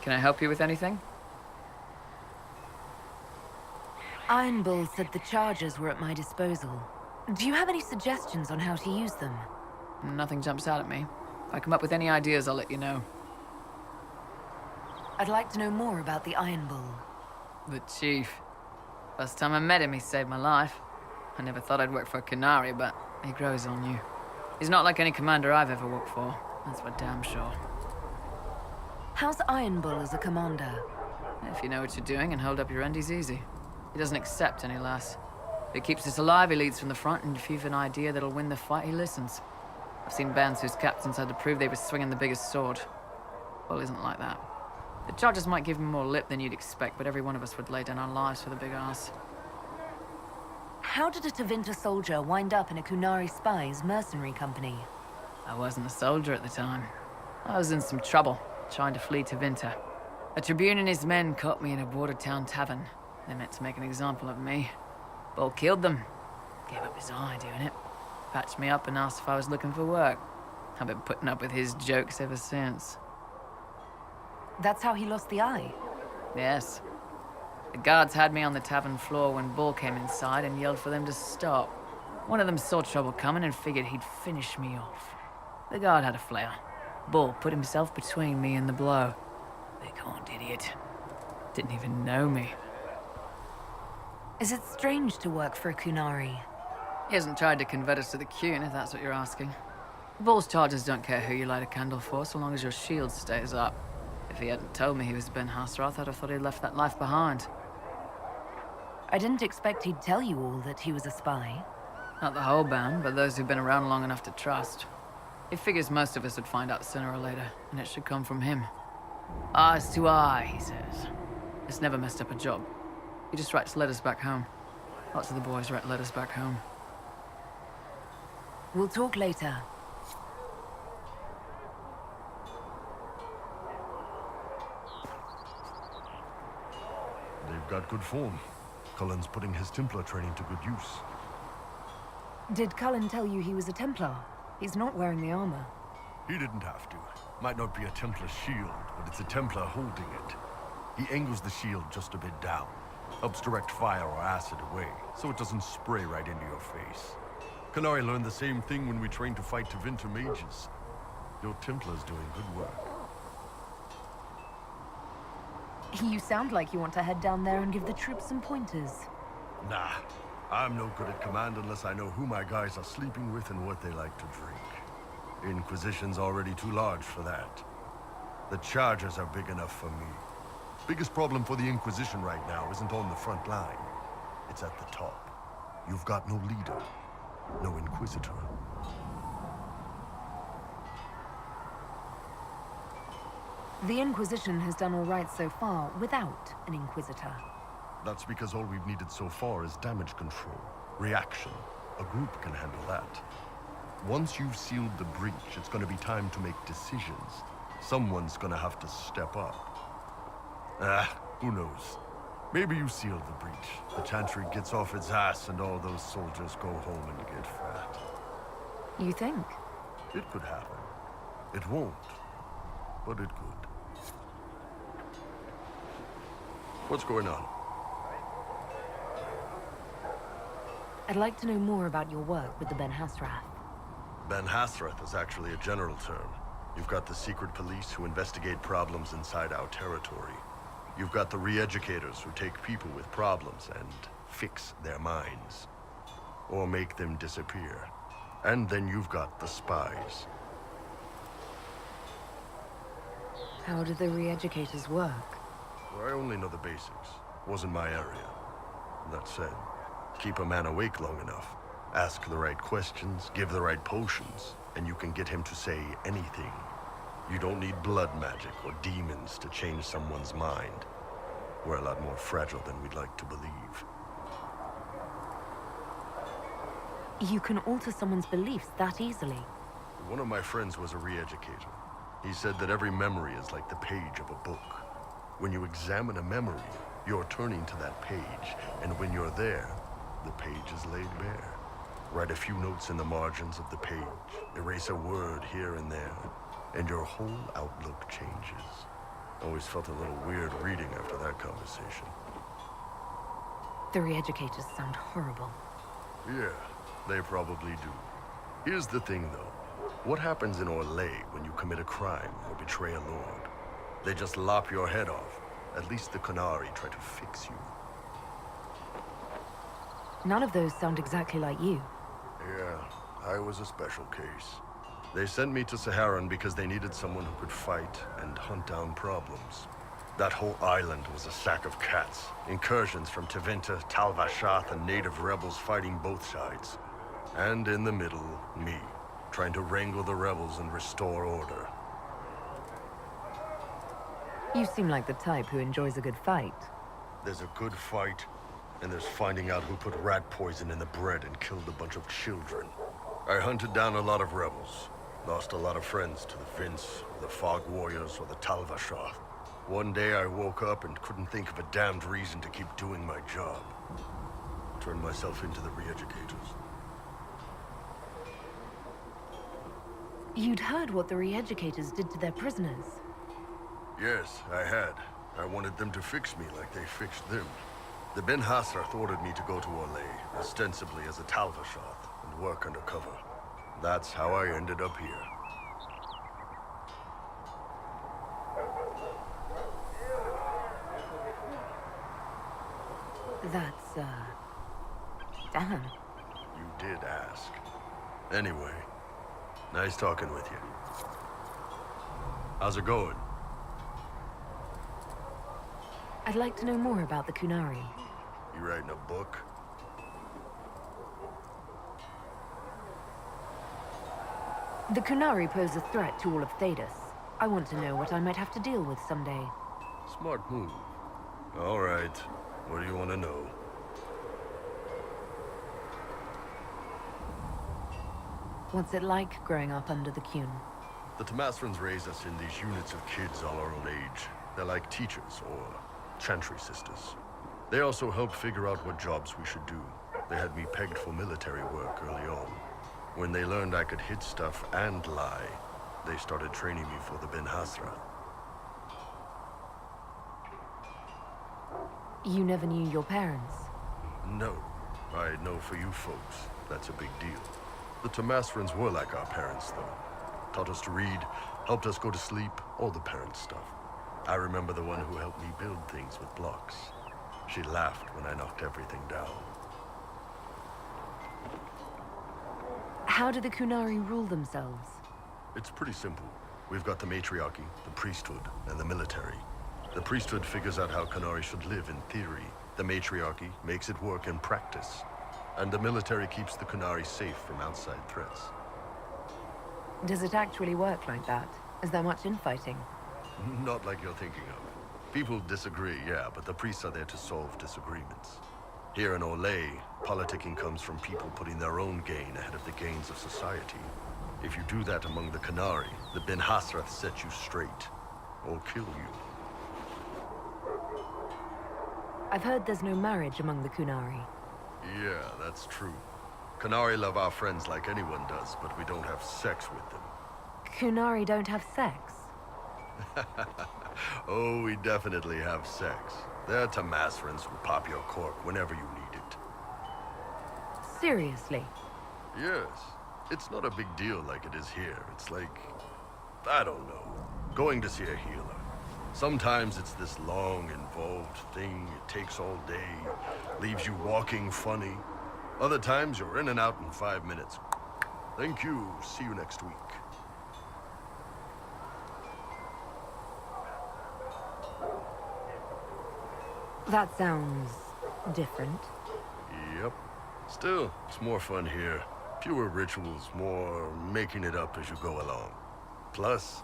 Can I help you with anything? Iron Bull said the charges were at my disposal. Do you have any suggestions on how to use them? Nothing jumps out at me. If I come up with any ideas, I'll let you know. I'd like to know more about the Iron Bull. The Chief. First time I met him, he saved my life. I never thought I'd work for a Canary, but he grows on you. He's not like any commander I've ever worked for. That's for damn sure. How's Iron Bull as a commander? If you know what you're doing and hold up your end, he's easy. He doesn't accept any less. If he keeps us alive, he leads from the front, and if you've an idea that'll win the fight, he listens. I've seen bands whose captains had to prove they were swinging the biggest sword. Bull isn't like that. The charges might give him more lip than you'd expect, but every one of us would lay down our lives for the big ass. How did a Tevinter soldier wind up in a Kunari spy's mercenary company? I wasn't a soldier at the time. I was in some trouble, trying to flee to Vinter. A Tribune and his men caught me in a border town tavern. They meant to make an example of me. Bull killed them. Gave up his eye doing it. Patched me up and asked if I was looking for work. I've been putting up with his jokes ever since. That's how he lost the eye? Yes. The guards had me on the tavern floor when Bull came inside and yelled for them to stop. One of them saw trouble coming and figured he'd finish me off. The guard had a flare. Bull put himself between me and the blow. Big horned idiot. Didn't even know me. Is it strange to work for a Kunari? He hasn't tried to convert us to the Qun, if that's what you're asking. Bull's charges don't care who you light a candle for, so long as your shield stays up. If he hadn't told me he was Ben Hasrath, I'd have thought he'd left that life behind. I didn't expect he'd tell you all that he was a spy. Not the whole band, but those who've been around long enough to trust. He figures most of us would find out sooner or later, and it should come from him. Eyes to eye, he says. It's never messed up a job. He just writes letters back home. Lots of the boys write letters back home. We'll talk later. They've got good form. Cullen's putting his Templar training to good use. Did Cullen tell you he was a Templar? He's not wearing the armor. He didn't have to. Might not be a Templar shield, but it's a Templar holding it. He angles the shield just a bit down. Helps direct fire or acid away, so it doesn't spray right into your face. Canary learned the same thing when we trained to fight Tevinter mages. Your Templar's doing good work. You sound like you want to head down there and give the troops some pointers. Nah, I'm no good at command unless I know who my guys are sleeping with and what they like to drink. Inquisition's already too large for that. The charges are big enough for me. Biggest problem for the Inquisition right now isn't on the front line. It's at the top. You've got no leader, no Inquisitor. The Inquisition has done all right so far without an Inquisitor. That's because all we've needed so far is damage control, reaction. A group can handle that. Once you've sealed the breach, it's gonna be time to make decisions. Someone's gonna have to step up. Who knows? Maybe you seal the breach. The Chantry gets off its ass and all those soldiers go home and get fat. You think? It could happen. It won't, but it could. What's going on? I'd like to know more about your work with the Ben Hasrath. Ben Hasrath is actually a general term. You've got the secret police who investigate problems inside our territory. You've got the re-educators who take people with problems and fix their minds. Or make them disappear. And then you've got the spies. How do the re-educators work? Well, I only know the basics. Wasn't my area. That said, keep a man awake long enough. Ask the right questions, give the right potions, and you can get him to say anything. You don't need blood magic or demons to change someone's mind. We're a lot more fragile than we'd like to believe. You can alter someone's beliefs that easily. One of my friends was a re-educator. He said that every memory is like the page of a book. When you examine a memory, you're turning to that page, and when you're there, the page is laid bare. Write a few notes in the margins of the page, erase a word here and there, and your whole outlook changes. Always felt a little weird reading after that conversation. The re-educators sound horrible. Yeah, they probably do. Here's the thing, though. What happens in Orlais when you commit a crime or betray a lord? They just lop your head off. At least the Qunari try to fix you. None of those sound exactly like you. Yeah, I was a special case. They sent me to Saharan because they needed someone who could fight and hunt down problems. That whole island was a sack of cats. Incursions from Tevinter, Tal Vashath, and native rebels fighting both sides. And in the middle, me, trying to wrangle the rebels and restore order. You seem like the type who enjoys a good fight. There's a good fight, and there's finding out who put rat poison in the bread and killed a bunch of children. I hunted down a lot of rebels. Lost a lot of friends to the Vince, the Fog Warriors, or the Tal Vashath. One day I woke up and couldn't think of a damned reason to keep doing my job. Turned myself into the re-educators. You'd heard what the re-educators did to their prisoners. Yes, I had. I wanted them to fix me like they fixed them. The Ben Hasrath ordered me to go to Orlais, ostensibly as a Tal Vashath, and work undercover. That's how I ended up here. That's, damn. You did ask. Anyway, nice talking with you. How's it going? I'd like to know more about the Qunari. You writing a book? The Qunari pose a threat to all of Thedas. I want to know what I might have to deal with someday. Smart move. All right. What do you want to know? What's it like growing up under the Qun? The Tamasrans raise us in these units of kids all our own age. They're like teachers, or chantry sisters. They also help figure out what jobs we should do. They had me pegged for military work early on. When they learned I could hit stuff and lie, they started training me for the Ben Hasrath. You never knew your parents? No. I know for you folks, that's a big deal. The Tamasrans were like our parents, though. Taught us to read, helped us go to sleep, all the parent stuff. I remember the one who helped me build things with blocks. She laughed when I knocked everything down. How do the Qunari rule themselves? It's pretty simple. We've got the matriarchy, the priesthood, and the military. The priesthood figures out how Qunari should live in theory. The matriarchy makes it work in practice. And the military keeps the Qunari safe from outside threats. Does it actually work like that? Is there much infighting? Not like you're thinking of. People disagree, yeah, but the priests are there to solve disagreements. Here in Orlais, politicking comes from people putting their own gain ahead of the gains of society. If you do that among the Qunari, the Ben Hasrath set you straight, or kill you. I've heard there's no marriage among the Qunari. Yeah, that's true. Qunari love our friends like anyone does, but we don't have sex with them. Qunari don't have sex? Oh, we definitely have sex. They're Tamasrans who pop your cork whenever you need it. Seriously? Yes. It's not a big deal like it is here. It's like, I don't know, going to see a healer. Sometimes it's this long, involved thing. It takes all day, leaves you walking funny. Other times you're in and out in 5 minutes. Thank you. See you next week. That sounds different. Yep. Still, it's more fun here. Fewer rituals, more making it up as you go along. Plus,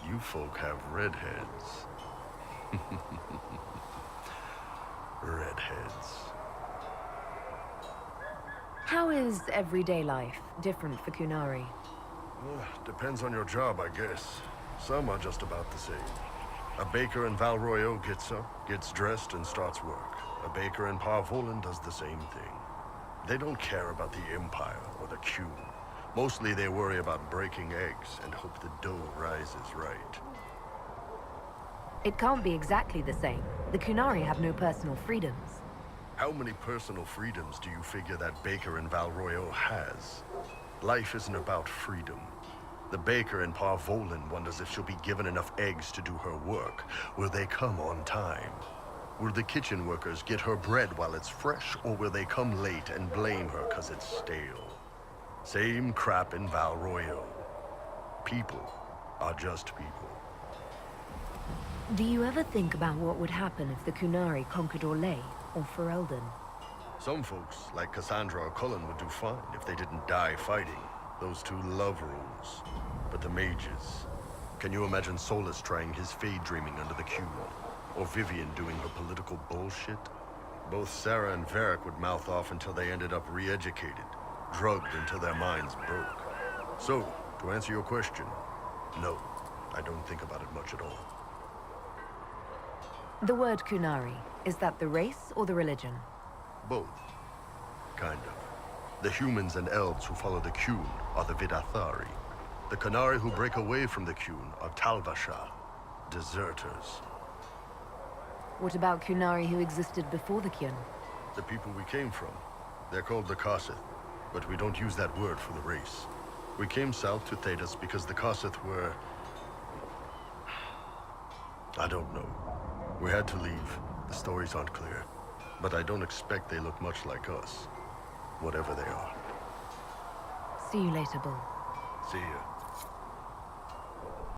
you folk have redheads. Redheads. How is everyday life different for Qunari? Depends on your job, I guess. Some are just about the same. A baker in Valroyo gets up, gets dressed, and starts work. A baker in Parvolan does the same thing. They don't care about the Empire or the Q. Mostly they worry about breaking eggs and hope the dough rises right. It can't be exactly the same. The Kunari have no personal freedoms. How many personal freedoms do you figure that baker in Val Royeaux has? Life isn't about freedom. The baker in Parvolin wonders if she'll be given enough eggs to do her work. Will they come on time? Will the kitchen workers get her bread while it's fresh, or will they come late and blame her 'cause it's stale? Same crap in Val Royeaux. People are just people. Do you ever think about what would happen if the Kunari conquered Orlais or Ferelden? Some folks, like Cassandra or Cullen, would do fine if they didn't die fighting. Those two love rules. But the mages... Can you imagine Solus trying his fade dreaming under the Q? Or Vivian doing her political bullshit? Both Sarah and Varric would mouth off until they ended up re-educated, drugged until their minds broke. So, to answer your question, no, I don't think about it much at all. The word Kunari, is that the race or the religion? Both. Kind of. The humans and elves who follow the Qun are the Vidathari. The Kunari who break away from the Qun are Talvashar, deserters. What about Kunari who existed before the Kyun? The people we came from. They're called the Kossith, but we don't use that word for the race. We came south to Thedas because the Kossith were... I don't know. We had to leave. The stories aren't clear. But I don't expect they look much like us. Whatever they are. See you later, Bull. See ya.